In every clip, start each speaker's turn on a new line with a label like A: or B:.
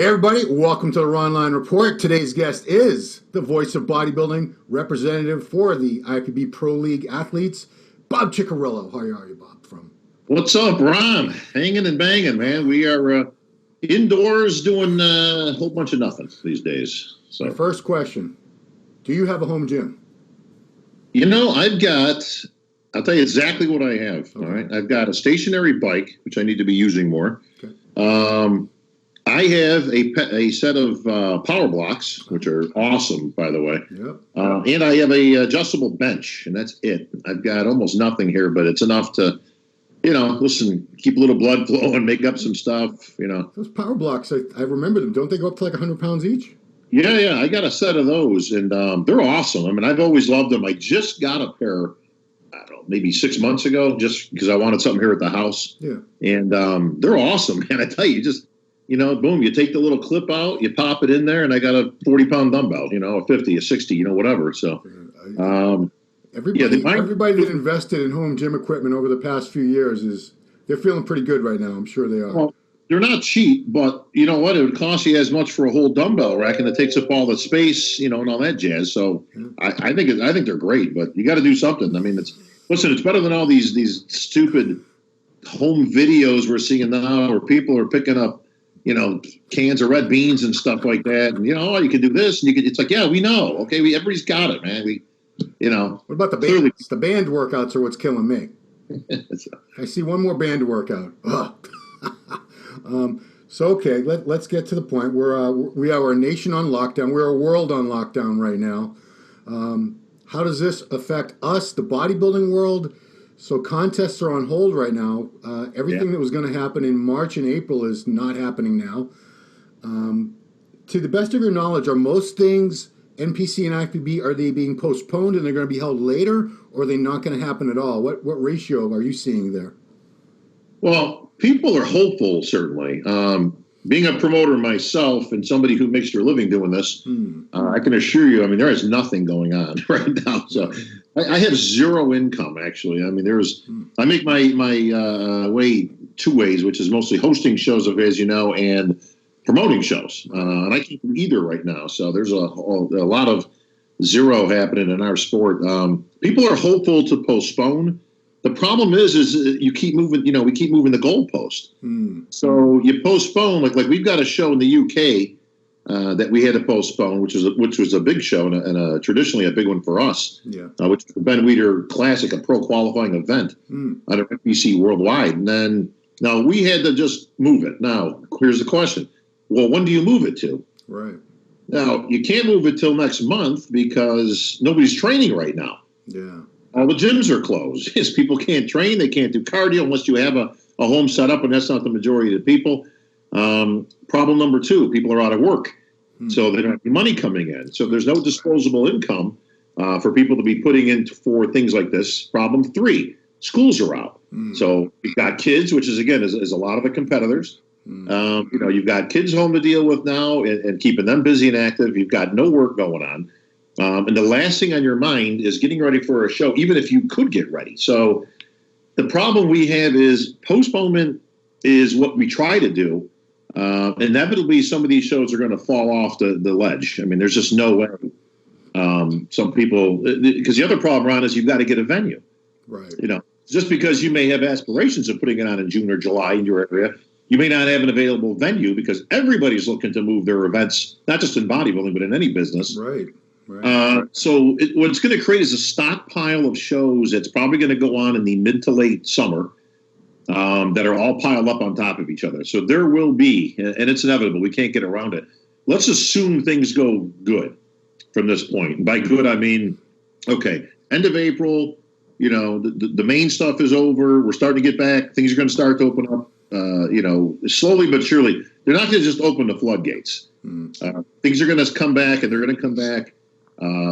A: Hey everybody, welcome to the Ronline Report. Today's guest is the Voice of Bodybuilding representative for the IFBB Pro League athletes, Bob Cicherillo. How are you, Bob?
B: What's up, Ron? Hanging and banging, man. We are indoors doing a whole bunch of nothing these days. So,
A: my first question, do you have a home gym?
B: I'll tell you exactly what I have. Okay. All right. I've got a stationary bike, which I need to be using more. Okay. I have a set of power blocks, which are awesome, by the way. Yep. And I have a adjustable bench, and that's it. I've got almost nothing here, but it's enough to, listen, keep a little blood flow and make up some stuff,
A: Those power blocks, I remember them. Don't they go up to like 100 pounds each?
B: Yeah. I got a set of those, and they're awesome. I mean, I've always loved them. I just got a pair, I don't know, maybe 6 months ago, just because I wanted something here at the house. Yeah. And they're awesome, man. I tell you, just... boom, you take the little clip out, you pop it in there, and I got a 40-pound dumbbell, a 50, a 60, whatever. So,
A: everybody that invested in home gym equipment over the past few years they're feeling pretty good right now. I'm sure they are.
B: Well, they're not cheap, but you know what? It would cost you as much for a whole dumbbell rack, and it takes up all the space, and all that jazz. So, yeah. I think they're great, but you got to do something. I mean, it's better than all these stupid home videos we're seeing now, where people are picking up cans of red beans and stuff like that. And, you can do this. And it's like, yeah, we know. Okay. Everybody's got it, man.
A: What about the band? The band workouts are what's killing me. I see one more band workout. Okay, let's get to the point. We are a nation on lockdown. We're a world on lockdown right now. How does this affect us, the bodybuilding world? So contests are on hold right now. Everything that was going to happen in March and April is not happening now. To the best of your knowledge, are most things, NPC and IFBB, are they being postponed and they're going to be held later, or are they not going to happen at all? What ratio are you seeing there?
B: Well, people are hopeful, certainly. Being a promoter myself and somebody who makes their living doing this, I can assure you, there is nothing going on right now. So I have zero income, actually. I make my way two ways, which is mostly hosting shows, as you know, and promoting shows. And I can't do either right now. So there's a lot of zero happening in our sport. People are hopeful to postpone. The problem is you keep moving, we keep moving the goalpost. So you postpone, like we've got a show in the UK that we had to postpone, which was a big show and traditionally a big one for us, which is the Ben Weider Classic, a pro qualifying event under NBC worldwide. And then now we had to just move it. Now, here's the question. Well, when do you move it to?
A: Right.
B: Now, you can't move it till next month because nobody's training right now.
A: Yeah.
B: All the gyms are closed. People can't train. They can't do cardio unless you have a home set up, and that's not the majority of the people. Problem number two, people are out of work. So they don't have any money coming in. So there's no disposable income for people to be putting in for things like this. Problem three, schools are out. So you've got kids, which is, again, is a lot of the competitors. You've got kids home to deal with now and keeping them busy and active. You've got no work going on. And the last thing on your mind is getting ready for a show, even if you could get ready. So the problem we have is postponement is what we try to do. Inevitably, some of these shows are going to fall off the ledge. There's just no way. Some people, because the other problem, Ron, is you've got to get a venue.
A: Right.
B: Just because you may have aspirations of putting it on in June or July in your area, you may not have an available venue because everybody's looking to move their events, not just in bodybuilding, but in any business.
A: Right.
B: So what it's going to create is a stockpile of shows that's probably going to go on in the mid to late summer that are all piled up on top of each other. So there will be, and it's inevitable, we can't get around it. Let's assume things go good from this point. And by good, I mean, okay, end of April, the main stuff is over. We're starting to get back. Things are going to start to open up, slowly but surely. They're not going to just open the floodgates. Things are going to come back, and they're going to come back.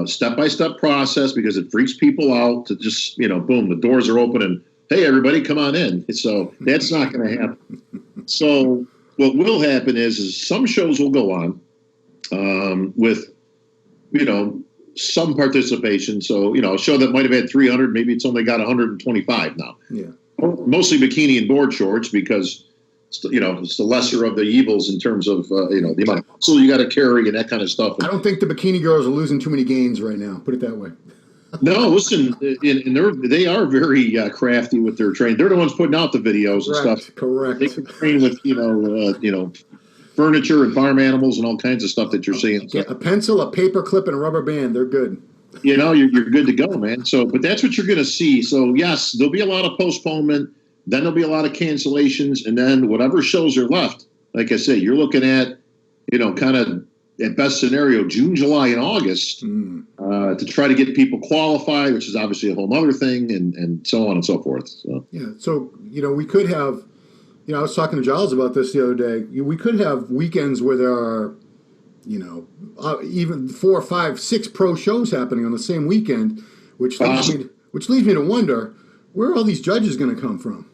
B: Step-by-step process, because it freaks people out to just, boom, the doors are open and, hey, everybody, come on in. So that's not going to happen. So what will happen is some shows will go on with, some participation. So, a show that might have had 300, maybe it's only got 125 now.
A: Yeah.
B: Mostly bikini and board shorts because it's the lesser of the evils in terms of the amount of muscle you got to carry and that kind of stuff.
A: I don't think the bikini girls are losing too many gains right now. Put it that way.
B: No, listen, and they are very crafty with their training. They're the ones putting out the videos and stuff.
A: Correct.
B: They can train with furniture and farm animals and all kinds of stuff that you're seeing.
A: Get a pencil, a paper clip, and a rubber band. They're good.
B: You're good to go, man. So, but that's what you're going to see. So, yes, there'll be a lot of postponement. Then there'll be a lot of cancellations, and then whatever shows are left. Like I said, you're looking at, kind of at best scenario, June, July, and August to try to get people qualified, which is obviously a whole other thing, and so on and so forth. So
A: so we could have, I was talking to Giles about this the other day. We could have weekends where there are, even 4, 5, 6 pro shows happening on the same weekend, which leads me to wonder, where are all these judges going to come from?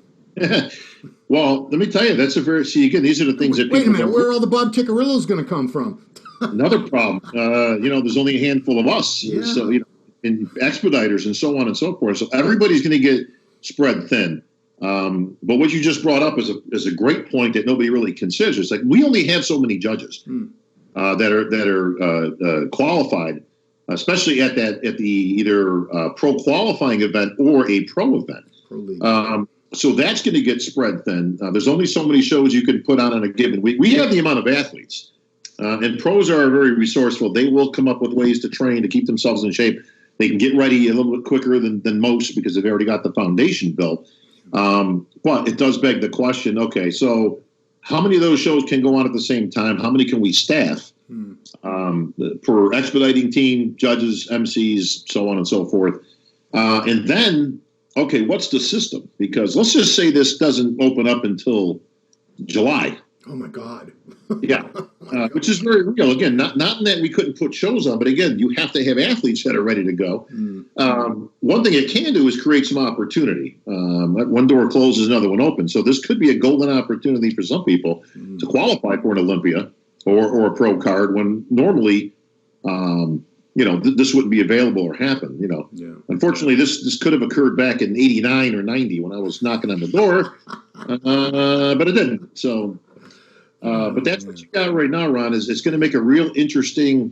B: Well, let me tell you, these are the things that.
A: Wait a minute, where are all the Bob Cicherillos going to come from?
B: Another problem, there's only a handful of us, so and expediters and so on and so forth. So everybody's going to get spread thin. But what you just brought up is a great point that nobody really considers. It's like we only have so many judges that are qualified, especially at the either pro qualifying event or a pro event. So that's going to get spread thin. There's only so many shows you can put on a given week. We have the amount of athletes. And pros are very resourceful. They will come up with ways to train to keep themselves in shape. They can get ready a little bit quicker than most because they've already got the foundation built. But it does beg the question, okay, so how many of those shows can go on at the same time? How many can we staff for expediting team, judges, MCs, so on and so forth? And then, okay, what's the system? Because let's just say this doesn't open up until July.
A: Oh, my God.
B: Which is very real. Again, not in that we couldn't put shows on, but again, you have to have athletes that are ready to go. One thing it can do is create some opportunity. One door closes, another one opens. So this could be a golden opportunity for some people to qualify for an Olympia or a pro card when normally, this wouldn't be available or happen. Unfortunately, this could have occurred back in '89 or '90 when I was knocking on the door, but it didn't. So. But that's what you got right now, Ron, is it's going to make a real interesting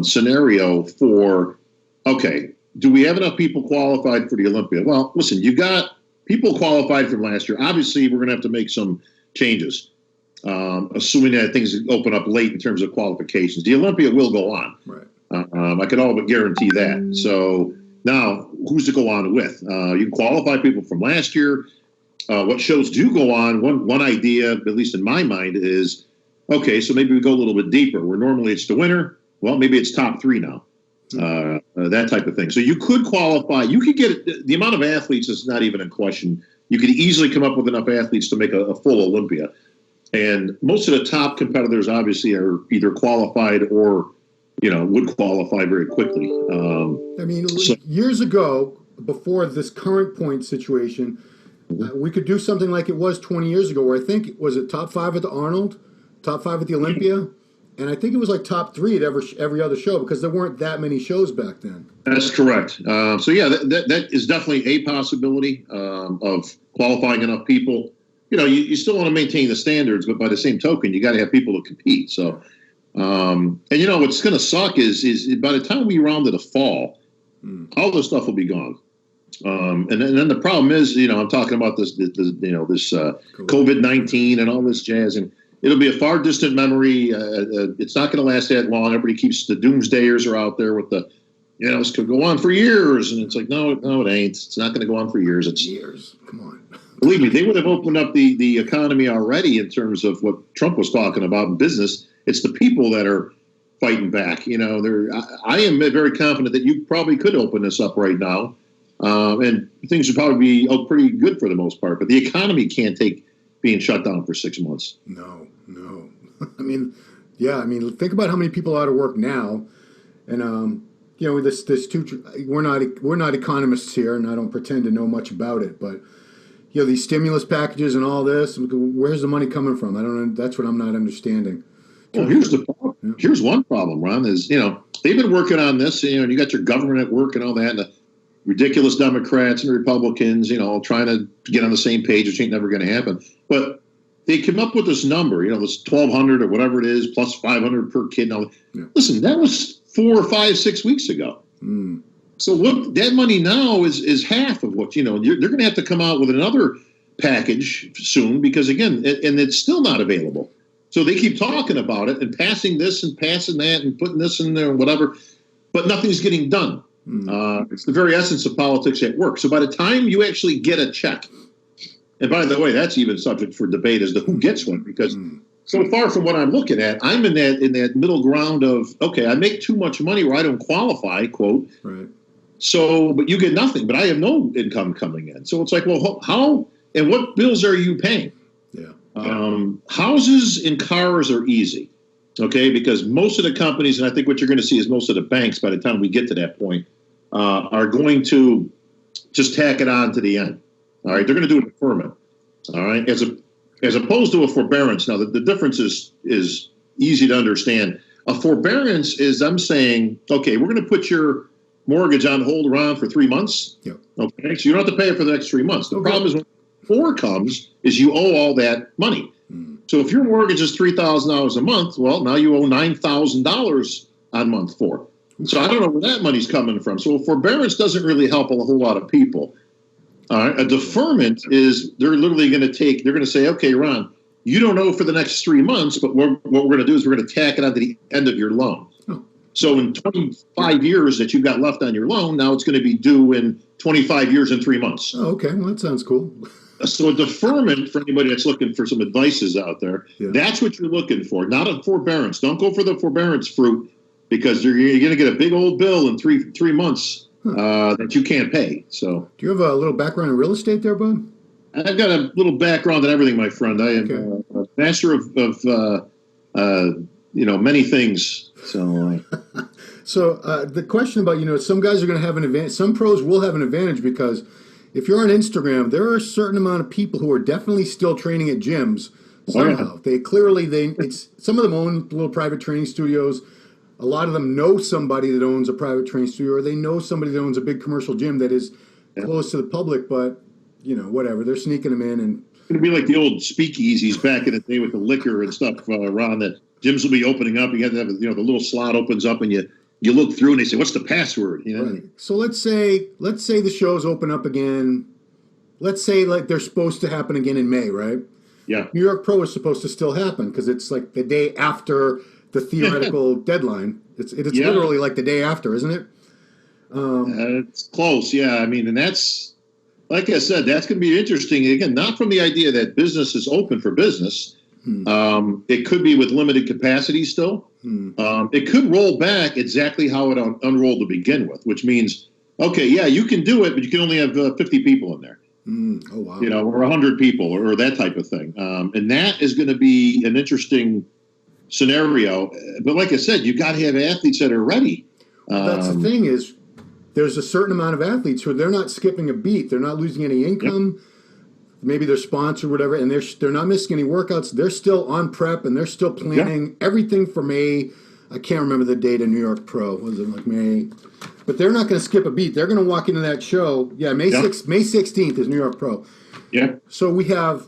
B: scenario for, okay, do we have enough people qualified for the Olympia? Well, listen, you got people qualified from last year. Obviously, we're going to have to make some changes, assuming that things open up late in terms of qualifications. The Olympia will go on.
A: Right.
B: I can all but guarantee that. So now, who's to go on with? You can qualify people from last year. What shows do go on, one idea, at least in my mind, is, okay, so maybe we go a little bit deeper, where normally it's the winner. Well, maybe it's top 3 now, that type of thing. So you could qualify. You could get the amount of athletes is not even in question. You could easily come up with enough athletes to make a full Olympia. And most of the top competitors, obviously, are either qualified or, would qualify very quickly.
A: Years ago, before this current point situation, we could do something like it was 20 years ago, where I think, was it top 5 at the Arnold, top 5 at the Olympia? And I think it was like top 3 at every other show because there weren't that many shows back then.
B: That's correct. That is definitely a possibility of qualifying enough people. You still want to maintain the standards, but by the same token, you got to have people to compete. So, what's going to suck is by the time we round to the fall, all this stuff will be gone. And then the problem is, I'm talking about this COVID-19 and all this jazz, and it'll be a far distant memory. It's not going to last that long. Everybody keeps the doomsdayers are out there with this could go on for years, and it's like, no, it ain't. It's not going to go on for years. It's
A: years. Come on.
B: Believe me, they would have opened up the economy already in terms of what Trump was talking about in business. It's the people that are fighting back. I am very confident that you probably could open this up right now. And things would probably be pretty good for the most part, but the economy can't take being shut down for 6 months.
A: No. Think about how many people are out of work now, and we're not economists here, and I don't pretend to know much about it, but these stimulus packages and all this, where's the money coming from? I don't know. That's what I'm not understanding.
B: Well, here's the problem. Yeah. Here's one problem, Ron, is they've been working on this, and you got your government at work and all that, and the ridiculous Democrats and Republicans, trying to get on the same page, which ain't never going to happen. But they came up with this number, this 1,200 or whatever it is, plus 500 per kid. Now, listen, that was 4, 5, 6 weeks ago. So what that money now is half of what, they're going to have to come out with another package soon because, again, and it's still not available. So they keep talking about it and passing this and passing that and putting this in there and whatever, but nothing's getting done. It's the very essence of politics at work. So by the time you actually get a check, and by the way, that's even subject for debate as to who gets one, because so far from what I'm looking at, I'm in that middle ground of, okay, I make too much money where I don't qualify, quote.
A: Right.
B: So, but you get nothing, but I have no income coming in. So it's like, well, how and what bills are you paying?
A: Yeah.
B: Houses and cars are easy, okay, because most of the companies, and I think what you're going to see is most of the banks, by the time we get to that point, are going to just tack it on to the end. All right, they're going to do a deferment. All right, as opposed to a forbearance. Now, the difference is easy to understand. A forbearance is I'm saying, okay, we're going to put your mortgage on hold around for 3 months.
A: Yep.
B: Okay, so you don't have to pay it for the next 3 months. The problem is when 4 comes is you owe all that money. So if your mortgage is $3,000 a month, well, now you owe $9,000 on month 4. So I don't know where that money's coming from. So a forbearance doesn't really help a whole lot of people. All right, a deferment is they're literally going to say, okay, Ron, you don't owe for the next 3 months, but what we're going to do is we're going to tack it on to the end of your loan. So in 25 years that you've got left on your loan, now it's going to be due in 25 years and 3 months.
A: Oh, okay, well, that sounds cool.
B: So a deferment, for anybody that's looking for some advices out there, that's what you're looking for, not a forbearance. Don't go for the forbearance fruit because you're going to get a big old bill in three months that you can't pay. So, do
A: you have a little background in real estate there, bud?
B: I've got a little background in everything, my friend. I am a master of many things. So,
A: so the question about some guys are going to have an advantage. Some pros will have an advantage because if you're on Instagram, there are a certain amount of people who are definitely still training at gyms somehow. It's some of them own little private training studios. A lot of them know somebody that owns a private training studio, or they know somebody that owns a big commercial gym that is close to the public, but whatever, they're sneaking them in. And
B: it's going to be like the old speakeasies back in the day with the liquor and stuff, Ron, that gyms will be opening up. You have to have, the little slot opens up and you look through and they say, what's the password?
A: Right. So let's say the shows open up again. Let's say like they're supposed to happen again in May, right?
B: Yeah.
A: New York Pro is supposed to still happen because it's like the day after the theoretical deadline. It's literally like the day after, isn't it?
B: It's close, yeah. I mean, and that's, like I said, that's going to be interesting. Again, not from the idea that business is open for business. It could be with limited capacity still. It could roll back exactly how it unrolled to begin with, which means, okay, yeah, you can do it, but you can only have 50 people in there.
A: Oh, wow.
B: Or 100 people or that type of thing. And that is going to be an interesting scenario. But like I said, you got to have athletes that are ready.
A: That's the thing is there's a certain amount of athletes who they're not skipping a beat. They're not losing any income. Yep. Maybe they're sponsored or whatever, and they're not missing any workouts. They're still on prep, and they're still planning everything for May. I can't remember the date of New York Pro. Was it like May? But they're not going to skip a beat. They're going to walk into that show. Yeah, May 16th is New York Pro.
B: Yeah.
A: So we have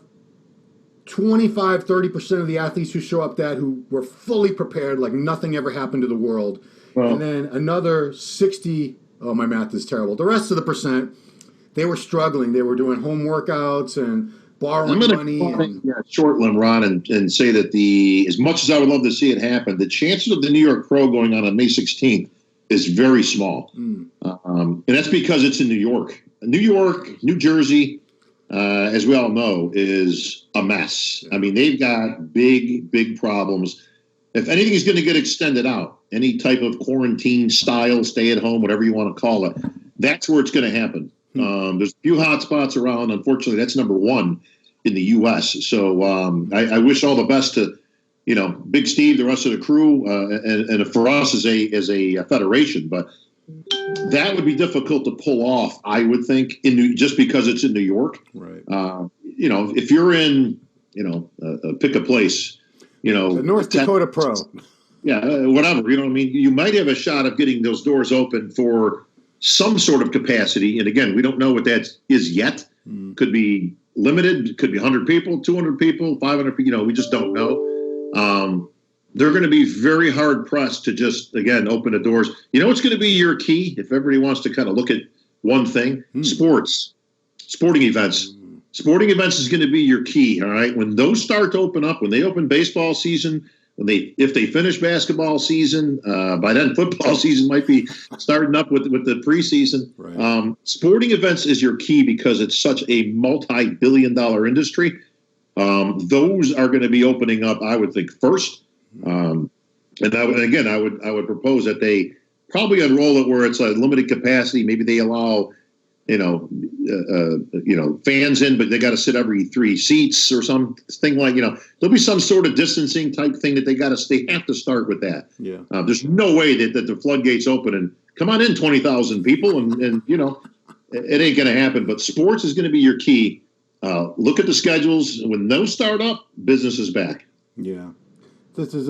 A: 25, 30% of the athletes who show up who were fully prepared, like nothing ever happened to the world. Well, and then another 60, oh, my math is terrible. The rest of the percent, they were struggling. They were doing home workouts and borrowing money.
B: Shortland, Ron, and say that as much as I would love to see it happen, the chances of the New York Pro going on May 16th is very small. And that's because it's in New York. New York, New Jersey, as we all know, is a mess. I mean, they've got big, big problems. If anything is going to get extended out, any type of quarantine style, stay at home, whatever you want to call it, that's where it's going to happen. There's a few hot spots around. Unfortunately, that's number one in the U.S. So I wish all the best to, Big Steve, the rest of the crew, and for us as a federation. But that would be difficult to pull off, I would think, just because it's in New York.
A: Right.
B: If you're in, pick a place,
A: the North Dakota Pro.
B: Yeah, whatever. You know what I mean? You might have a shot of getting those doors open for some sort of capacity. And again, we don't know what that is yet. Could be limited. It could be 100 people, 200 people, 500 people. You know, we just don't know. They're going to be very hard pressed to just, again, open the doors. You know what's going to be your key if everybody wants to kind of look at one thing? Sporting events. Sporting events is going to be your key, all right? When those start to open up, when they open baseball season, if they finish basketball season, by then football season might be starting up with the preseason.
A: Right.
B: Sporting events is your key because it's such a multi-billion-dollar industry. Those are going to be opening up, I would think, first. And I would propose that they probably unroll it where it's a limited capacity. Maybe they allow, fans in, but they got to sit every 3 seats or something like, there'll be some sort of distancing type thing that they have to start with that.
A: Yeah.
B: There's no way that the floodgates open and come on in 20,000 people and it ain't going to happen. But sports is going to be your key. Look at the schedules. When those start up, business is back.
A: Yeah. This is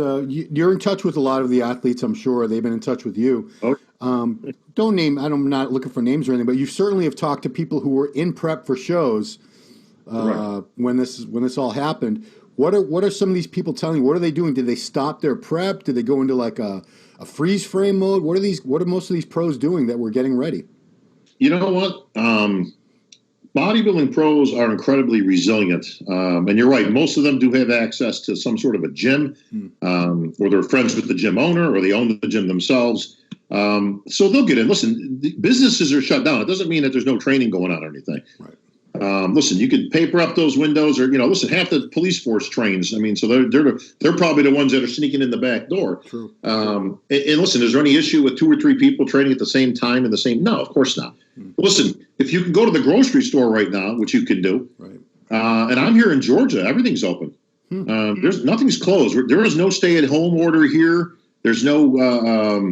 A: you're in touch with a lot of the athletes, I'm sure. They've been in touch with you.
B: Oh.
A: Don't name. I'm not looking for names or anything, but you certainly have talked to people who were in prep for shows when this all happened. What are some of these people telling you? What are they doing? Did they stop their prep? Did they go into like a freeze frame mode? What are most of these pros doing that were getting ready?
B: You know what? Bodybuilding pros are incredibly resilient. And you're right. Most of them do have access to some sort of a gym, or they're friends with the gym owner, or they own the gym themselves. So they'll get in. Listen, businesses are shut down. It doesn't mean that there's no training going on or anything. Right. Listen, you can paper up those windows, or listen, half the police force trains. I mean, so they're probably the ones that are sneaking in the back door.
A: True.
B: And listen, is there any issue with 2 or 3 people training at the same time in the same? No, of course not. Listen, if you can go to the grocery store right now, which you can do, right. And I'm here in Georgia, everything's open. Nothing's closed. There is no stay-at-home order here. There's no,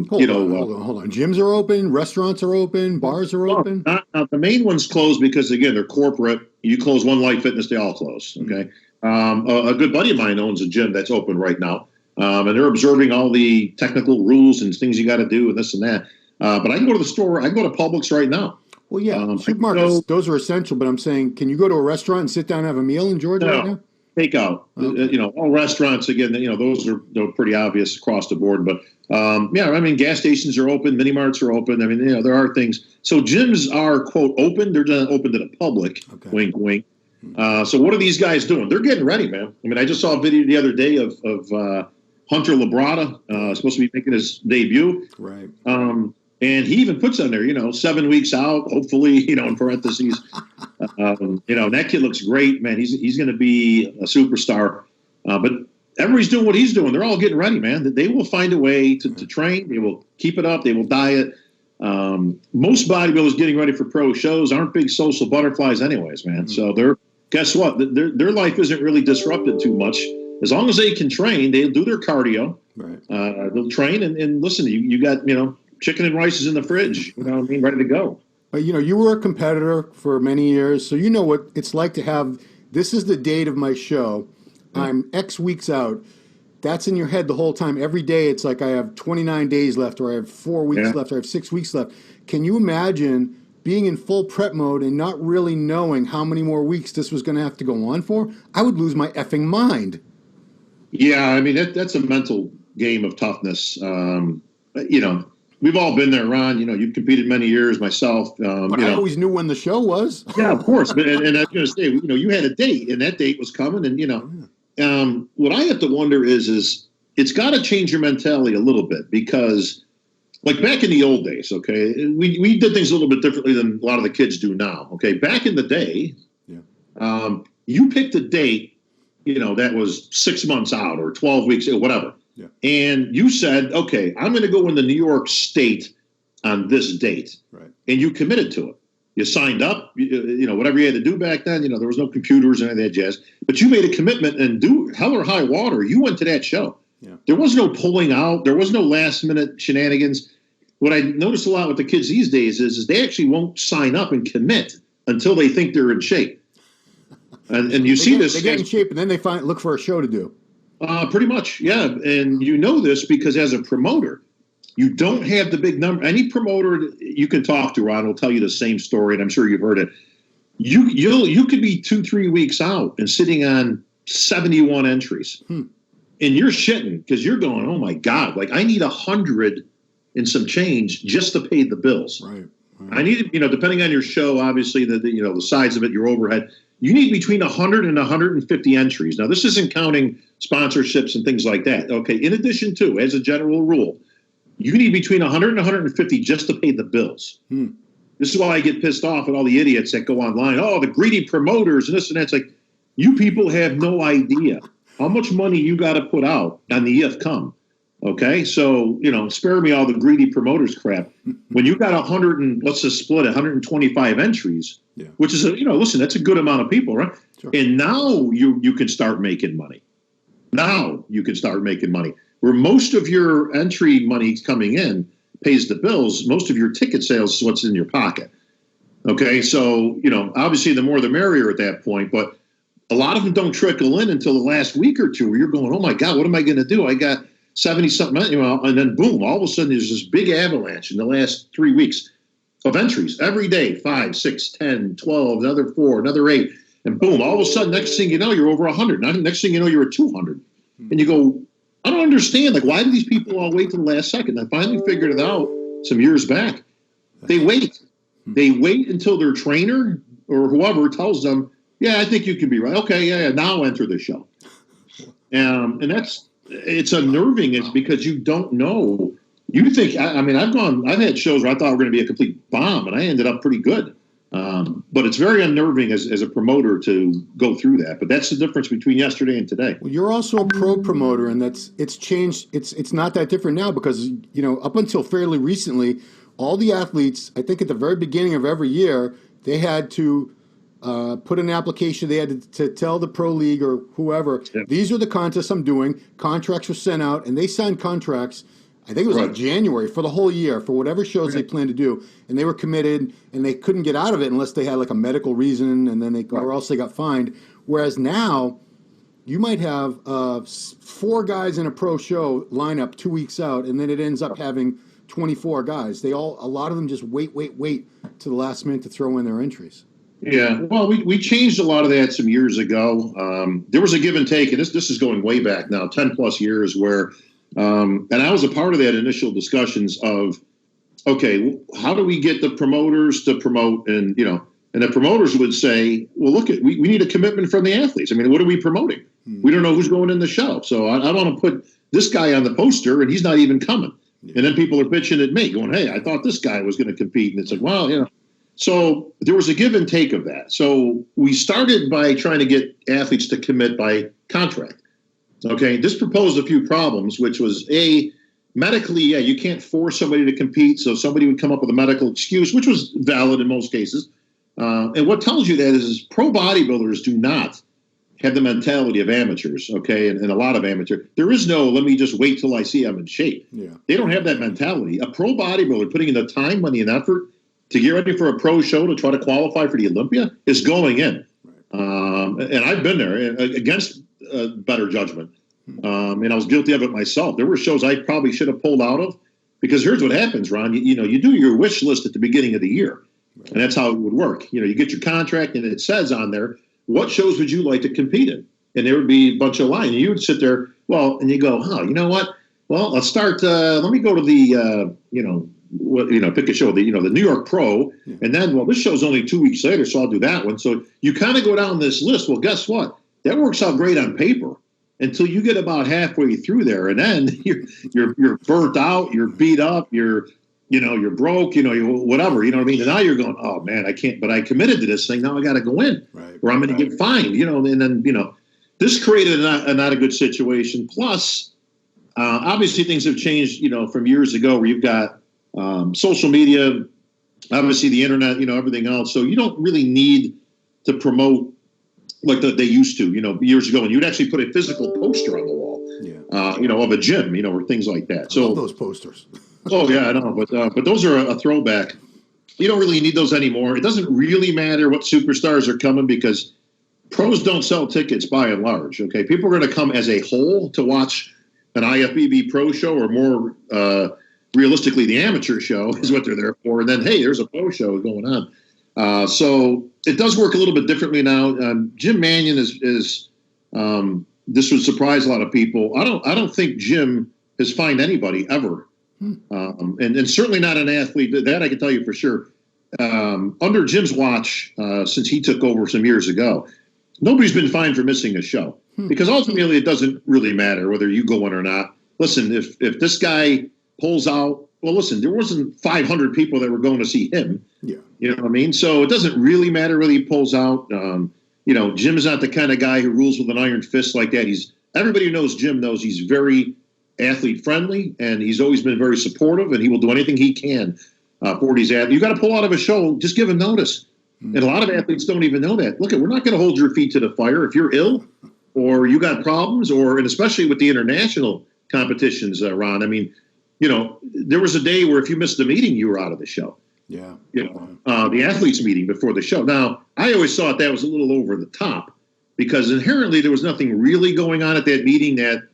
A: hold on. Gyms are open, restaurants are open, bars are open.
B: The main one's closed because, again, they're corporate. You close one Light Fitness, they all close. Okay. A good buddy of mine owns a gym that's open right now, and they're observing all the technical rules and things you got to do and this and that. But I can go to the store. I can go to Publix right now.
A: Well, yeah, supermarkets, those are essential. But I'm saying, can you go to a restaurant and sit down and have a meal in Georgia right now?
B: Takeout. Okay. All restaurants, again, those are pretty obvious across the board. But, gas stations are open. Mini marts are open. I mean, there are things. So gyms are, quote, open. They're not open to the public. Okay. Wink, wink. So what are these guys doing? They're getting ready, man. I mean, I just saw a video the other day of Hunter Labrada, supposed to be making his debut.
A: Right.
B: And he even puts on there, 7 weeks out, hopefully, in parentheses. That kid looks great, man. He's going to be a superstar. But everybody's doing what he's doing. They're all getting ready, man. They will find a way to train. They will keep it up. They will diet. Most bodybuilders getting ready for pro shows aren't big social butterflies anyways, man. So guess what? Their life isn't really disrupted too much. As long as they can train, they'll do their cardio. Right. They'll train and listen, you got, chicken and rice is in the fridge, ready to go.
A: But, you were a competitor for many years, so you know what it's like to have, this is the date of my show. I'm X weeks out. That's in your head the whole time. Every day it's like I have 29 days left, or I have 4 weeks left, or I have 6 weeks left. Can you imagine being in full prep mode and not really knowing how many more weeks this was going to have to go on for? I would lose my effing mind.
B: Yeah, I mean, that's a mental game of toughness. We've all been there, Ron. You've competed many years, myself.
A: But I always knew when the show was.
B: Yeah, of course. But and I was going to say, you had a date, and that date was coming. And what I have to wonder is it's got to change your mentality a little bit, because, like back in the old days, okay, we did things a little bit differently than a lot of the kids do now. Okay, back in the day, you picked a date, that was 6 months out or 12 weeks, or whatever. Yeah. And you said, okay, I'm going to go in the New York State on this date. Right. And you committed to it. You signed up, whatever you had to do back then. There was no computers and any of that jazz. But you made a commitment, and do hell or high water, you went to that show. Yeah. There was no pulling out. There was no last-minute shenanigans. What I notice a lot with the kids these days is they actually won't sign up and commit until they think they're in shape. And you see this.
A: They get in shape, and then they look for a show to do.
B: Pretty much, yeah. And this because as a promoter, you don't have the big number. Any promoter you can talk to, Ron, will tell you the same story, and I'm sure you've heard it. you could be 2-3 weeks out and sitting on 71 entries, and you're shitting because you're going, oh my God, like I need 100 and some change just to pay the bills.
A: Right.
B: I need, depending on your show, obviously the size of it, your overhead, you need between 100 and 150 entries. Now, this isn't counting sponsorships and things like that. Okay. In addition to, as a general rule, you need between 100 and 150 just to pay the bills. This is why I get pissed off at all the idiots that go online. Oh, the greedy promoters and this and that. It's like, you people have no idea how much money you got to put out on the if come. Okay, so, spare me all the greedy promoters crap. When you got 100 and let's just split 125 entries, which is, listen, that's a good amount of people, right?
A: Sure.
B: And now you can start making money. Now you can start making money. Where most of your entry money coming in pays the bills, most of your ticket sales is what's in your pocket. Okay, so, obviously the more the merrier at that point, but a lot of them don't trickle in until the last week or two where you're going, oh my God, what am I going to do? I got 70-something, and then boom, all of a sudden there's this big avalanche in the last 3 weeks of entries every day, 5, 6, 10, 12, another 4, another 8, and boom, all of a sudden, next thing you know, you're over 100. Next thing you know, you're at 200. And you go, I don't understand. Like, why do these people all wait till the last second? I finally figured it out some years back. They wait. They wait until their trainer or whoever tells them, yeah, I think you can be right. Okay, yeah, now enter the show. And it's unnerving. It's because you don't know. You think, I've had shows where I thought were going to be a complete bomb, and I ended up pretty good. But it's very unnerving as a promoter to go through that. But that's the difference between yesterday and today.
A: Well, you're also a pro promoter, and it's changed. It's not that different now because, up until fairly recently, all the athletes, I think at the very beginning of every year, they had to put an application. They had to tell the pro league or whoever, these are the contests I'm doing. Contracts were sent out, and they signed contracts. I think it was like January for the whole year for whatever shows they planned to do, and they were committed, and they couldn't get out of it unless they had like a medical reason, and then or else they got fined. Whereas now, you might have 4 guys in a pro show lineup 2 weeks out, and then it ends up having 24 guys. A lot of them just wait to the last minute to throw in their entries.
B: Yeah, well, we changed a lot of that some years ago. There was a give and take, and this is going way back now, 10 plus years, where, and I was a part of that initial discussions of, okay, how do we get the promoters to promote? And, and the promoters would say, well, look, we need a commitment from the athletes. I mean, what are we promoting? We don't know who's going in the show. So I don't want to put this guy on the poster, and he's not even coming. And then people are bitching at me going, hey, I thought this guy was going to compete. And it's like, well, So there was a give and take of that. So we started by trying to get athletes to commit by contract. Okay, this proposed a few problems, which was medically, you can't force somebody to compete. So somebody would come up with a medical excuse, which was valid in most cases. And what tells you that is pro bodybuilders do not have the mentality of amateurs, okay, and a lot of amateurs. There is no, let me just wait till I see I'm in shape. Yeah. They don't have that mentality. A pro bodybuilder putting in the time, money, and effort to get ready for a pro show to try to qualify for the Olympia is going in. Right. And I've been there against better judgment. And I was guilty of it myself. There were shows I probably should have pulled out of because here's what happens, Ron. You do your wish list at the beginning of the year. Right. And that's how it would work. You get your contract and it says on there, what shows would you like to compete in? And there would be a bunch of lines. And you would sit there, and you go, you know what? Well, let's start. Let me go to the, pick a show, the New York Pro. Yeah. And then, this show's only 2 weeks later, so I'll do that one. So you kind of go down this list. Well, guess what? That works out great on paper until you get about halfway through there. And then you're burnt out, you're beat up, you're broke, whatever, you know what I mean? And now you're going, oh man, I can't, but I committed to this thing. Now I got to go in or I'm going to get fined, and then, this created not a good situation. Plus, obviously things have changed, from years ago where you've got social media, obviously the internet, everything else. So you don't really need to promote like they used to, years ago. And you'd actually put a physical poster on the wall, of a gym, or things like that.
A: I love those posters.
B: Oh yeah, I know, but those are a throwback. You don't really need those anymore. It doesn't really matter what superstars are coming because pros don't sell tickets by and large. Okay, people are going to come as a whole to watch an IFBB pro show, or more realistically, the amateur show is what they're there for. And then, hey, there's a pro show going on. So it does work a little bit differently now. Jim Manion is this would surprise a lot of people. I don't think Jim has fined anybody ever, and certainly not an athlete. That I can tell you for sure. Under Jim's watch, since he took over some years ago, nobody's been fined for missing a show, because ultimately it doesn't really matter whether you go in or not. Listen, if this guy pulls out, well, listen, there wasn't 500 people that were going to see him.
A: Yeah.
B: You know what I mean? So it doesn't really matter whether he pulls out. Jim's not the kind of guy who rules with an iron fist like that. Everybody who knows Jim knows he's very athlete friendly, and he's always been very supportive, and he will do anything he can for these athletes. You got to pull out of a show, just give him notice. And a lot of athletes don't even know that. Look, we're not going to hold your feet to the fire if you're ill or you got problems, and especially with the international competitions, Ron. I mean, there was a day where if you missed the meeting, you were out of the show.
A: Yeah.
B: The athletes meeting before the show. Now, I always thought that was a little over the top, because inherently there was nothing really going on at that meeting that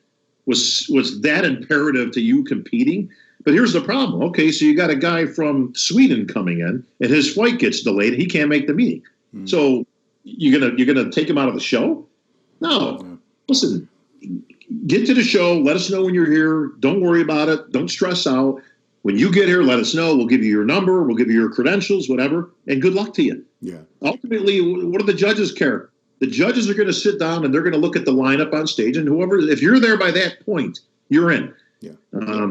B: was that imperative to you competing. But here's the problem. Okay, so you got a guy from Sweden coming in, and his flight gets delayed. He can't make the meeting. So you're gonna take him out of the show? No. Listen, get to the show. Let us know when you're here. Don't worry about it. Don't stress out. When you get here, let us know. We'll give you your number. We'll give you your credentials, whatever, and good luck to you.
A: Yeah.
B: Ultimately, what do the judges care? The judges are going to sit down and they're going to look at the lineup on stage, and if you're there by that point, you're in.
A: Yeah.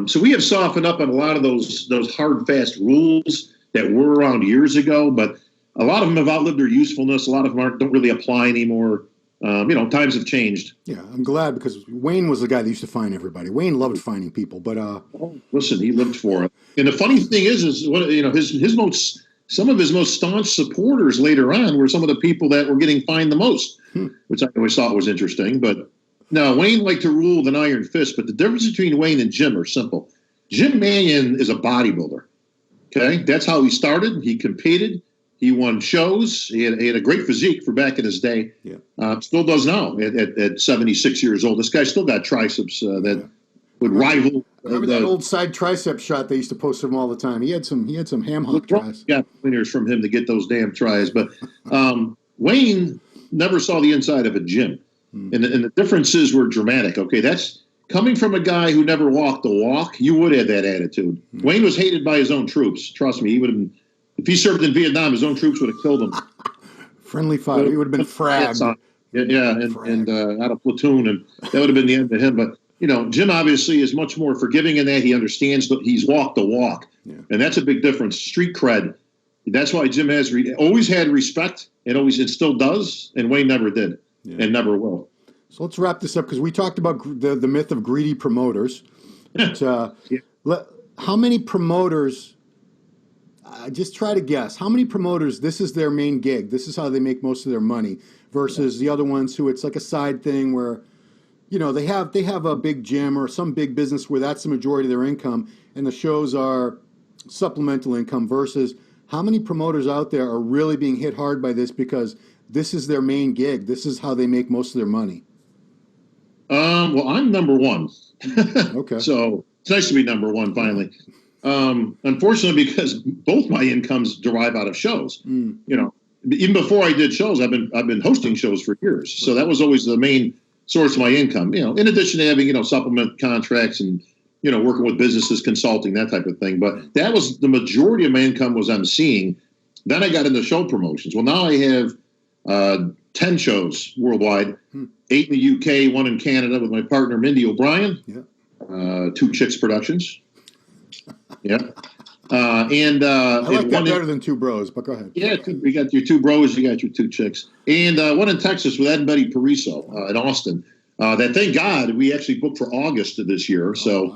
B: So we have softened up on a lot of those hard, fast rules that were around years ago, but a lot of them have outlived their usefulness. A lot of them don't really apply anymore. Times have changed.
A: Yeah, I'm glad, because Wayne was the guy that used to fine everybody. Wayne loved fining people, but
B: listen, he lived for it. And the funny thing is what some of his most staunch supporters later on were some of the people that were getting fined the most, which I always thought was interesting. But no, Wayne liked to rule with an iron fist. But the difference between Wayne and Jim are simple. Jim Manion is a bodybuilder. Okay, that's how he started. He competed. He won shows. He had a great physique for back in his day. Yeah. Still does now at 76 years old. This guy still got triceps that would rival.
A: Remember that old side tricep shot they used to post of him all the time? He had some ham hock tries.
B: Got winners from him to get those damn tries. But Wayne never saw the inside of a gym. And the differences were dramatic. Okay, that's coming from a guy who never walked the walk. You would have that attitude. Wayne was hated by his own troops. Trust me, he would have been. If he served in Vietnam, his own troops would have killed him.
A: Friendly fire. He would have been fragged.
B: And out of platoon, and that would have been the end of him. But, Jim obviously is much more forgiving in that. He understands that he's walked the walk. Yeah. And that's a big difference. Street cred. That's why Jim has always had respect, and still does, and Wayne never did and never will.
A: So let's wrap this up, because we talked about the myth of greedy promoters. But, how many promoters... just try to guess. How many promoters, this is their main gig, this is how they make most of their money, versus the other ones who it's like a side thing where, they have a big gym or some big business where that's the majority of their income, and the shows are supplemental income, versus how many promoters out there are really being hit hard by this because this is their main gig, this is how they make most of their money?
B: Well, I'm number one.
A: Okay.
B: So it's nice to be number one finally. Unfortunately, because both my incomes derive out of shows. Even before I did shows, I've been hosting shows for years. So that was always the main source of my income. In addition to having, supplement contracts and, working with businesses, consulting, that type of thing. But that was the majority of my income was emceeing. Then I got into show promotions. Well, now I have 10 shows worldwide, 8 in the UK, 1 in Canada with my partner, Mindy O'Brien, 2 Chicks Productions. Yeah. I
A: like that better than 2 bros, but go ahead.
B: Yeah, you got your 2 bros, you got your 2 chicks. And 1 in Texas with Ed and Betty Pariso in Austin. That, thank God, we actually booked for August of this year. So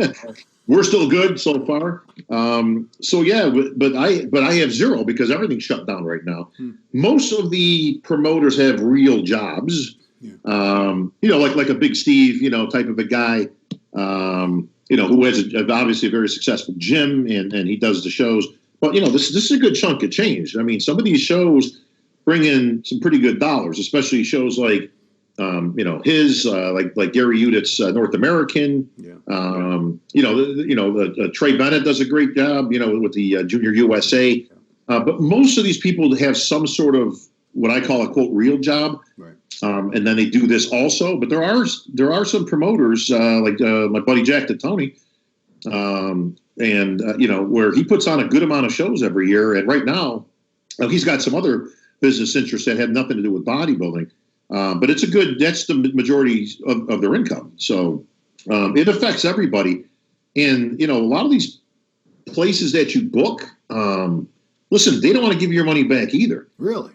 B: we're still good so far. But I have zero because everything's shut down right now. Most of the promoters have real jobs. Like a Big Steve, type of a guy. Who has obviously a very successful gym and he does the shows. But, this is a good chunk of change. I mean, some of these shows bring in some pretty good dollars, especially shows like, like Gary Udit's North American. Trey Bennett does a great job, with the Junior USA. But most of these people have some sort of what I call a quote real job.
A: Right.
B: And then they do this also. But there are some promoters like my buddy Jack Tony, where he puts on a good amount of shows every year. And right now, he's got some other business interests that have nothing to do with bodybuilding. But that's the majority of their income. So it affects everybody. And, a lot of these places that you book, listen, they don't want to give you your money back either.
A: Really?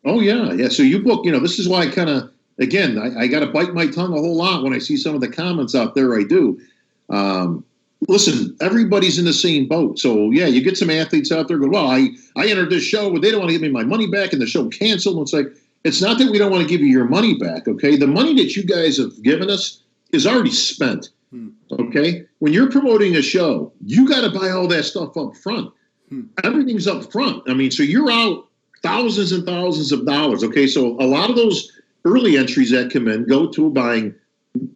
B: Oh, yeah. Yeah. So you book, this is why I kind of, again, I got to bite my tongue a whole lot when I see some of the comments out there. I do. Listen, everybody's in the same boat. So, yeah, you get some athletes out there go, well, I entered this show, but they don't want to give me my money back and the show canceled. And it's like, it's not that we don't want to give you your money back, okay? The money that you guys have given us is already spent, okay? When you're promoting a show, you got to buy all that stuff up front. Everything's up front. I mean, so you're out thousands and thousands of dollars, okay? So a lot of those early entries that come in go to buying,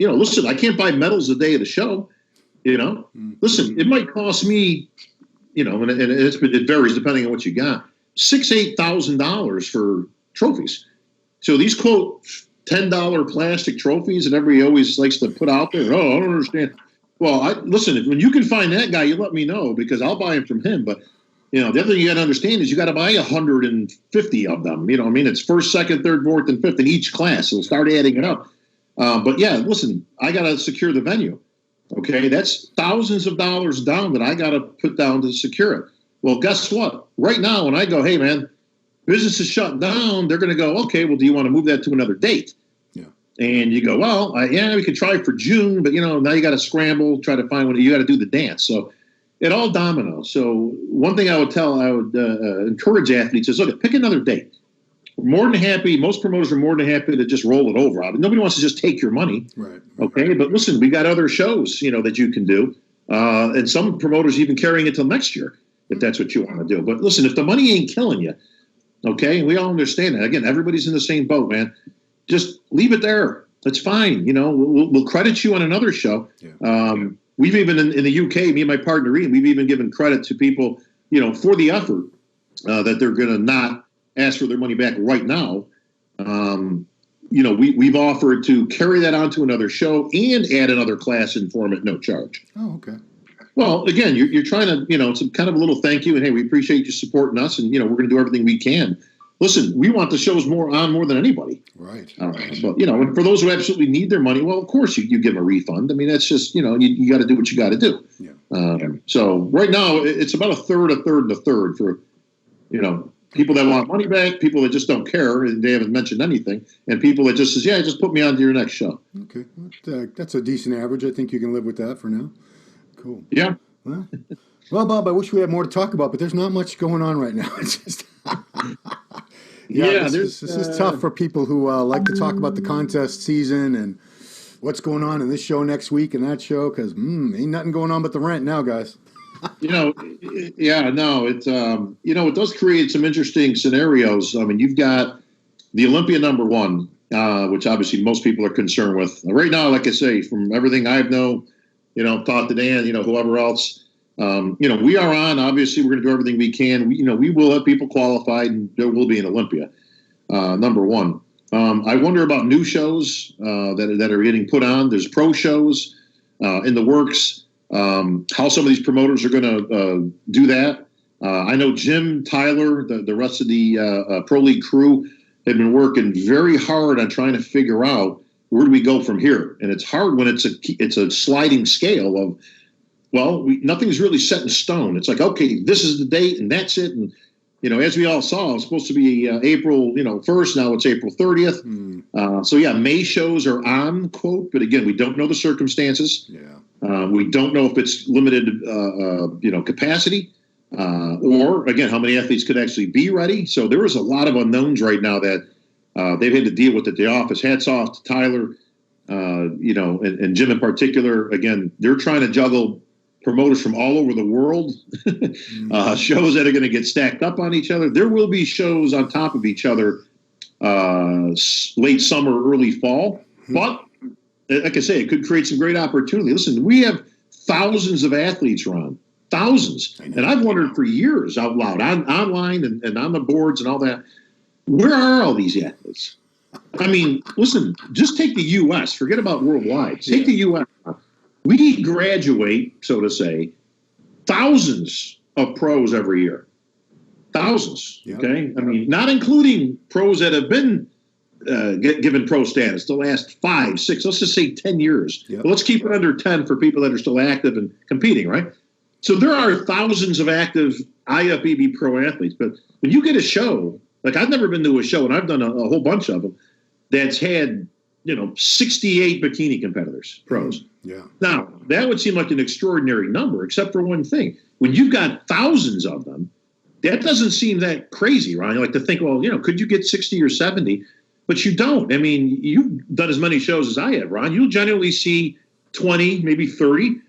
B: listen, I can't buy medals the day of the show, Listen, it might cost me, and it varies depending on what you got, $8,000 for trophies. So these quote $10 plastic trophies that everybody always likes to put out there. Oh, I don't understand. Well, listen, when you can find that guy, you let me know because I'll buy them from him. But the other thing you got to understand is you got to buy 150 of them. It's first, second, third, fourth, and fifth in each class. So start adding it up. But yeah, listen, I got to secure the venue. Okay, that's thousands of dollars down that I got to put down to secure it. Well, guess what? Right now, when I go, hey, man, business is shut down, they're going to go, okay, well, do you want to move that to another date? Yeah. And you go, well, we could try for June, but, now you got to scramble, try to find when you got to do the dance. So it all dominoes. So one thing I would encourage athletes is, look, pick another date. We're more than happy. Most promoters are more than happy to just roll it over. Nobody wants to just take your money. Right. Okay. But listen, we got other shows, that you can do. And some promoters even carrying it till next year, if that's what you want to do. But listen, if the money ain't killing you, okay, and we all understand that. Again, everybody's in the same boat, man. Just leave it there. That's fine. We'll credit you on another show. Yeah. We've even in the UK, me and my partner Ian, we've even given credit to people, for the effort that they're going to not ask for their money back right now. We've offered to carry that on to another show and add another class in form at no charge.
A: Oh, okay.
B: Well, again, you're trying to, it's kind of a little thank you. And, hey, we appreciate you supporting us. And, we're going to do everything we can. Listen, we want the shows more than anybody.
A: Right.
B: But, and for those who absolutely need their money, well, of course you give them a refund. I mean, that's just, you got to do what you got to do. Yeah. So right now it's about a third for, people that want money back, people that just don't care and they haven't mentioned anything, and people that just says, yeah, just put me on to your next show.
A: Okay. That's a decent average. I think you can live with that for now. Cool.
B: Yeah.
A: Well, Bob, I wish we had more to talk about, but there's not much going on right now. It's just this is tough for people who like to talk about the contest season and what's going on in this show next week and that show, because ain't nothing going on but the rent now, guys.
B: It does create some interesting scenarios. I mean, you've got the Olympia number one, which obviously most people are concerned with. Right now, like I say, from everything I've talked to Dan, whoever else, we are on. Obviously, we're going to do everything we can. We will have people qualified, and there will be an Olympia, number one. I wonder about new shows that are getting put on. There's pro shows in the works. How some of these promoters are going to do that. I know Jim, Tyler, the rest of the Pro League crew have been working very hard on trying to figure out where do we go from here. And it's hard when it's a sliding scale of, nothing's really set in stone. It's like, okay, this is the date and that's it. And, as we all saw, it's supposed to be April, 1st. Now it's April 30th. May shows are on, quote. But again, we don't know the circumstances. Yeah. We don't know if it's limited, capacity, or again, how many athletes could actually be ready. So there is a lot of unknowns right now that they've had to deal with at the office. Hats off to Tyler, and Jim in particular. Again, they're trying to juggle promoters from all over the world, shows that are going to get stacked up on each other. There will be shows on top of each other, late summer, early fall, but. Like I say, it could create some great opportunity. Listen, we have thousands of athletes around, thousands. And I've wondered for years out loud, online and on the boards and all that, Where are all these athletes? I mean, listen, just take the U.S. Forget about worldwide. Take the U.S. We graduate, so to say, thousands of pros every year. Thousands, okay? I mean, not including pros that have been given pro status the last 5, 6, let's just say 10 years. But let's keep it under 10 for people that are still active and competing, right? So there are thousands of active IFBB pro athletes. But when you get a show, like I've never been to a show, and I've done a whole bunch of them, that's had, 68 bikini competitors, pros.
A: Yeah.
B: Now, that would seem like an extraordinary number, except for one thing. When you've got thousands of them, that doesn't seem that crazy, Ron. You like to think, well, could you get 60 or 70? But you don't. I mean, you've done as many shows as I have, Ron. You'll generally see 20, maybe 30.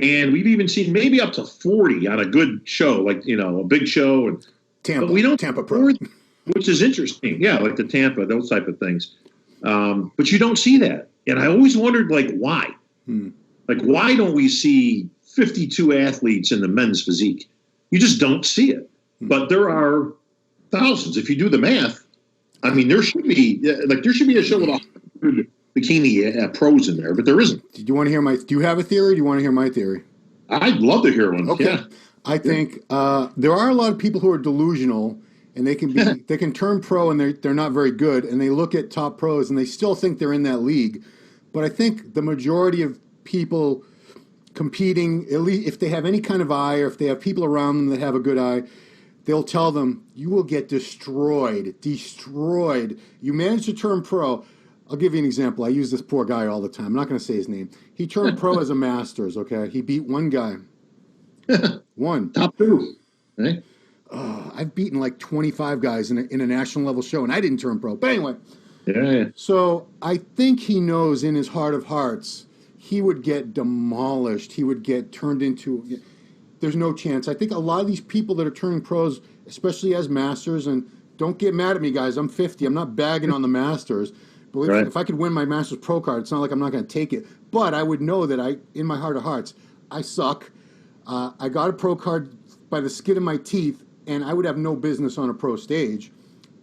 B: And we've even seen maybe up to 40 on a good show, like, a big show. And
A: Tampa,
B: but we don't
A: Tampa Pro.
B: Which is interesting. Yeah, like the Tampa, those type of things. But you don't see that. And I always wondered, like, why? Like, why don't we see 52 athletes in the men's physique? You just don't see it. But there are thousands. If you do the math, I mean, there should be a show with 100 bikini pros in there, but there isn't.
A: Do you want to hear do you have a theory? Or do you want to hear my theory?
B: I'd love to hear one.
A: Okay.
B: Yeah.
A: I think there are a lot of people who are delusional, and they can turn pro and they're not very good, and they look at top pros and they still think they're in that league. But I think the majority of people competing, at least if they have any kind of eye, or if they have people around them that have a good eye, they'll tell them, you will get destroyed. You manage to turn pro. I'll give you an example. I use this poor guy all the time. I'm not going to say his name. He turned pro as a Masters, okay? He beat one guy. One.
B: Top 2. Right?
A: I've beaten like 25 guys in a national level show, and I didn't turn pro. But anyway.
B: Yeah.
A: So I think he knows in his heart of hearts he would get demolished. He would get turned into... There's no chance. I think a lot of these people that are turning pros, especially as Masters, and don't get mad at me, guys. I'm 50. I'm not bagging on the Masters. But if I could win my Masters Pro card, it's not like I'm not going to take it. But I would know that in my heart of hearts, I suck. I got a pro card by the skin of my teeth, and I would have no business on a pro stage.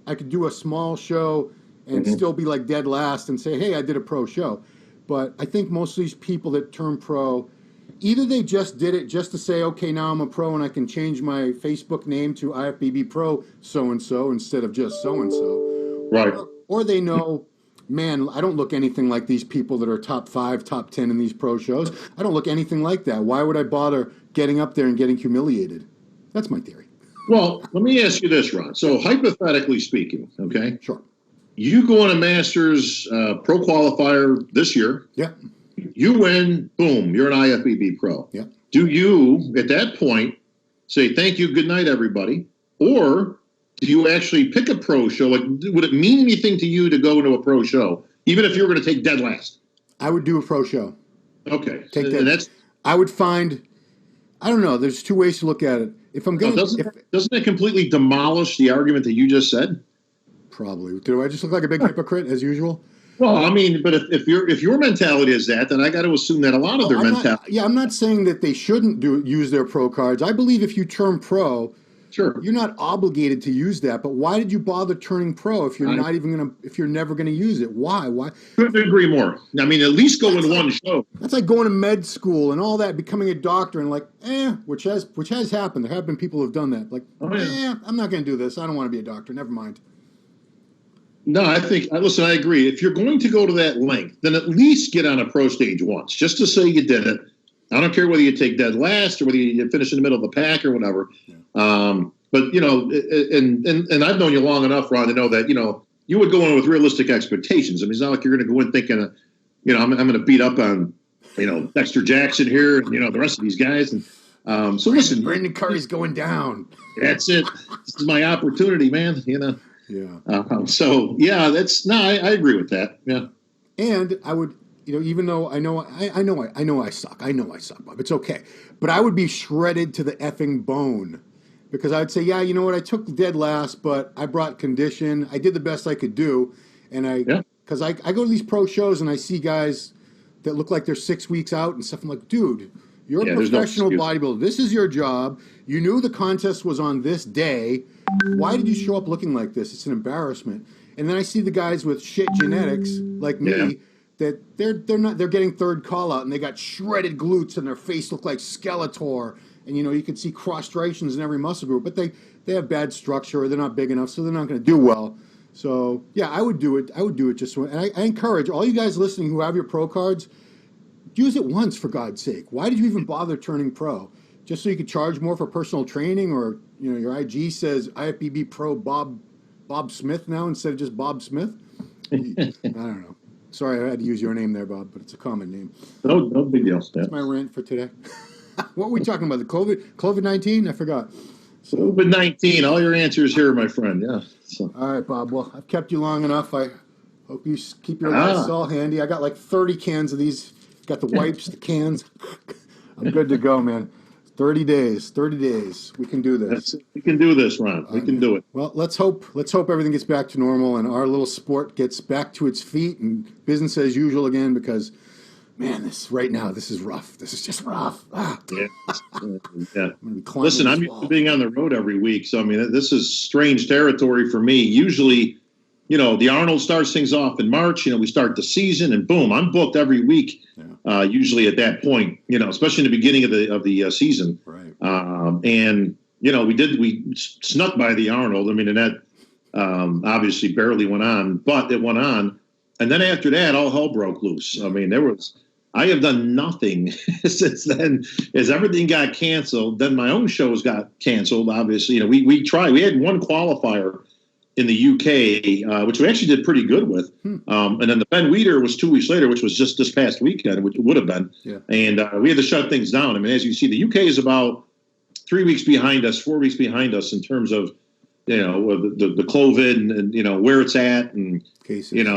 A: I could do a small show and still be like dead last and say, hey, I did a pro show. But I think most of these people that turn pro, either they just did it just to say, okay, now I'm a pro and I can change my Facebook name to IFBB Pro so-and-so instead of just so-and-so.
B: Right.
A: Or they know, man, I don't look anything like these people that are top 5, top 10 in these pro shows. I don't look anything like that. Why would I bother getting up there and getting humiliated? That's my theory.
B: Well, let me ask you this, Ron. So hypothetically speaking, okay?
A: Sure.
B: You go on a Masters pro qualifier this year.
A: Yeah.
B: You win, boom, you're an IFBB pro.
A: Yeah.
B: Do you, at that point, say, thank you, good night, everybody? Or do you actually pick a pro show? Like, would it mean anything to you to go into a pro show, even if you were going to take dead last?
A: I would do a pro show.
B: Okay.
A: Take that. I would find, I don't know, there's 2 ways to look at it. If I'm going
B: doesn't it completely demolish the argument that you just said?
A: Probably. Do I just look like a big hypocrite as usual?
B: Well, I mean, but if your mentality is that, then I got to assume that a lot of their mentality.
A: I'm not saying that they shouldn't use their pro cards. I believe if you turn pro,
B: sure,
A: you're not obligated to use that. But why did you bother turning pro if you're if you're never gonna use it? Why?
B: Couldn't agree more. I mean, at least go in one show.
A: That's like going to med school and all that, becoming a doctor, and like, which has happened. There have been people who've done that. Like, I'm not gonna do this. I don't want to be a doctor. Never mind.
B: No, I agree. If you're going to go to that length, then at least get on a pro stage once, just to say you did it. I don't care whether you take dead last or whether you finish in the middle of the pack or whatever. Yeah. But, and I've known you long enough, Ron, to know that, you would go in with realistic expectations. I mean, it's not like you're going to go in thinking, I'm going to beat up on, Dexter Jackson here and, the rest of these guys. And so listen.
A: Brandon Curry's going down.
B: That's it. This is my opportunity, man,
A: Yeah.
B: I agree with that. Yeah.
A: And I would, even though I know I suck, Bob. It's okay. But I would be shredded to the effing bone because I'd say, yeah, you know what? I took dead last, but I brought condition. I did the best I could do. And because I go to these pro shows and I see guys that look like they're 6 weeks out and stuff. I'm like, dude, you're a professional bodybuilder. This is your job. You knew the contest was on this day. why did you show up looking like this? It's an embarrassment. And then I see the guys with shit genetics like
B: Yeah.
A: me that they're getting third call out and they got shredded glutes and their face looked like Skeletor, and you can see cross striations in every muscle group, but they have bad structure or they're not big enough, so they're not going to do well. So yeah, I would do it. I would do it just. And I encourage all you guys listening who have your pro cards, use it once for God's sake. Why did you even bother turning pro? Just so you could charge more for personal training, or your IG says IFBB Pro Bob Smith now instead of just Bob Smith? I don't know. Sorry, I had to use your name there, Bob, but it's a common name.
B: No big deal.
A: That's my rant for today. What were we talking about? The COVID-19? I forgot. So,
B: COVID-19. All your answers here, my friend. Yeah. So.
A: All right, Bob. Well, I've kept you long enough. I hope you keep your Lysol handy. I got like 30 cans of these. Got the wipes, the cans. I'm good to go, man. 30 days. We can do this.
B: We can do this, Ron. We can do it.
A: Well, let's hope everything gets back to normal and our little sport gets back to its feet and business as usual again, because, man, this is rough. This is just rough.
B: Yeah. Listen, I'm used to being on the road every week, so, I mean, this is strange territory for me. Usually, the Arnold starts things off in March. We start the season, and boom, I'm booked every week. Yeah. Usually at that point, especially in the beginning of the season.
A: Right.
B: And we snuck by the Arnold. I mean, and that obviously barely went on, but it went on. And then after that, all hell broke loose. I mean, I have done nothing since then. As everything got canceled, then my own shows got canceled. Obviously, we tried. We had one qualifier in the UK, which we actually did pretty good with. And then the Ben Weider was 2 weeks later, which was just this past weekend, which it would have been. Yeah. And we had to shut things down. I mean, as you see, the UK is about 3 weeks behind us, 4 weeks behind us in terms of, the COVID and where it's at and,
A: cases,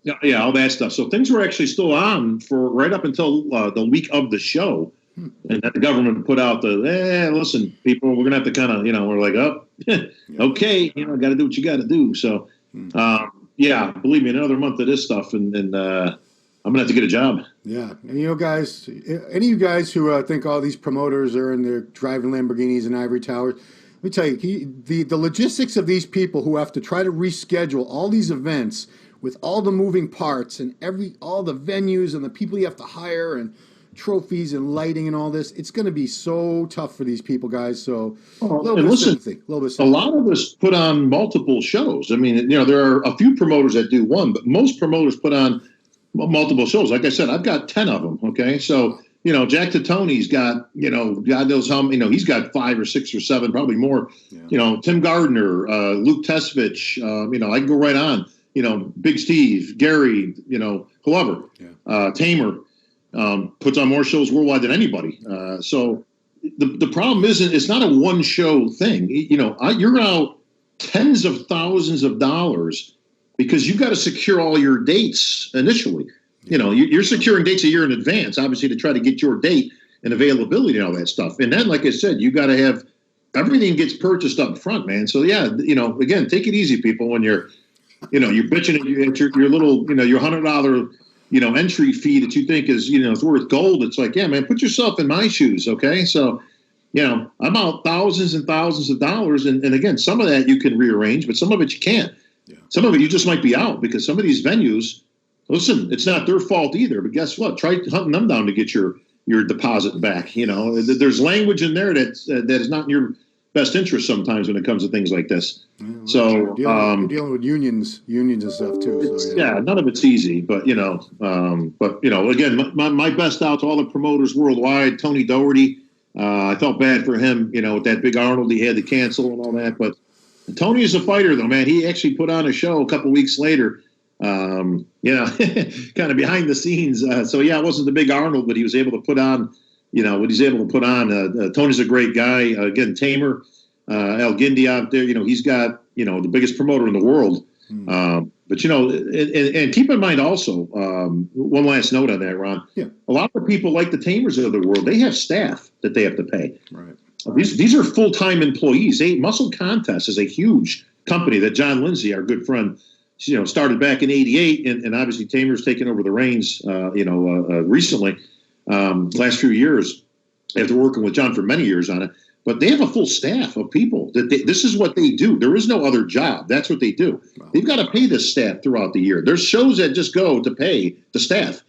B: yeah, all that stuff. So things were actually still on for right up until the week of the show. And then the government put out listen, people, we're going to have to kind of, we're like, okay, got to do what you got to do. So, believe me, another month of this stuff, and I'm going to have to get a job.
A: Yeah. And, guys, any of you guys who think all these promoters are in their driving Lamborghinis and ivory towers, let me tell you, the logistics of these people who have to try to reschedule all these events with all the moving parts and all the venues and the people you have to hire and trophies and lighting and all this, it's going to be so tough for these people, guys. So a little bit of sympathy.
B: A lot of us put on multiple shows. I mean, there are a few promoters that do one, but most promoters put on multiple shows. Like I said, I've got 10 of them. Okay, so Jack Titoni's got God knows how he's got 5 or 6 or 7, probably more. Yeah. Tim Gardner, Luke Tesvich. I can go right on. Big Steve, Gary. Whoever. Yeah. Tamer. Puts on more shows worldwide than anybody. So the problem isn't, it's not a one show thing. You're out tens of thousands of dollars because you've got to secure all your dates initially. You're securing dates a year in advance, obviously, to try to get your date and availability and all that stuff. And then, like I said, you got to have everything gets purchased up front, man. So yeah, again, take it easy, people, when you're bitching at your little, your $100, entry fee that you think is, is worth gold. It's like, yeah, man, put yourself in my shoes. Okay. So, I'm out thousands and thousands of dollars. And again, some of that you can rearrange, but some of it you can't. Yeah. Some of it you just might be out because some of these venues, listen, it's not their fault either, but guess what? Try hunting them down to get your deposit back. There's language in there that is not in your best interest sometimes when it comes to things like this. Yeah, so
A: you're dealing with unions and stuff too. So,
B: yeah, none of it's easy, but again, my best out to all the promoters worldwide. Tony Doherty, I felt bad for him, with that big Arnold he had to cancel and all that. But Tony is a fighter, though, man. He actually put on a show a couple weeks later, kind of behind the scenes. So yeah, it wasn't the big Arnold, but he was able to put on. What he's able to put on. Tony's a great guy. Again, Tamer, El Guindy out there, he's got, the biggest promoter in the world. But, and keep in mind also, one last note on that, Ron. Yeah. A lot of people like the Tamers of the world, they have staff that they have to pay. Right. These are full-time employees. Muscle Contest is a huge company that John Lindsay, our good friend, started back in '88, and obviously Tamer's taken over the reins, recently. Last few years, after working with John for many years on it. but they have a full staff of people this is what they do. There is no other job. That's what they do. Wow. They've got to pay this staff throughout the year. There's shows that just go to pay the staff.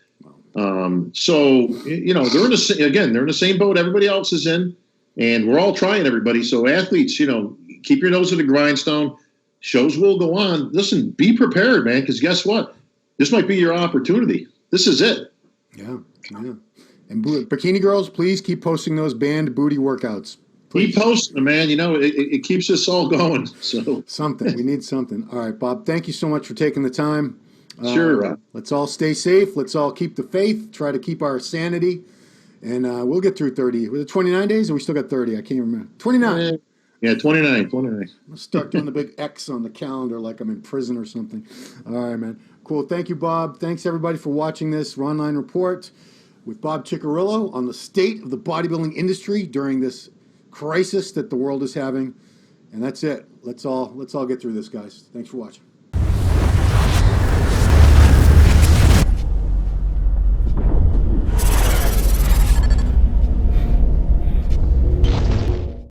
B: So, they're in the same boat everybody else is in, and we're all trying, everybody. So athletes, keep your nose to the grindstone. Shows will go on. Listen, be prepared, man, because guess what? This might be your opportunity. This is it.
A: Yeah. And bikini girls, please keep posting those band booty workouts. Please.
B: Keep posting them, man. It keeps us all going. So
A: something. We need something. All right, Bob, thank you so much for taking the time.
B: Sure.
A: Let's all stay safe. Let's all keep the faith. Try to keep our sanity. And we'll get through 30. Was it 29 days or we still got 30? I can't remember. 29.
B: Yeah, 29.
A: I'll start doing the big X on the calendar like I'm in prison or something. All right, man. Cool. Thank you, Bob. Thanks, everybody, for watching this Ronline Report with Bob Cicherillo on the state of the bodybuilding industry during this crisis that the world is having. And that's it. Let's all get through this, guys. Thanks for watching.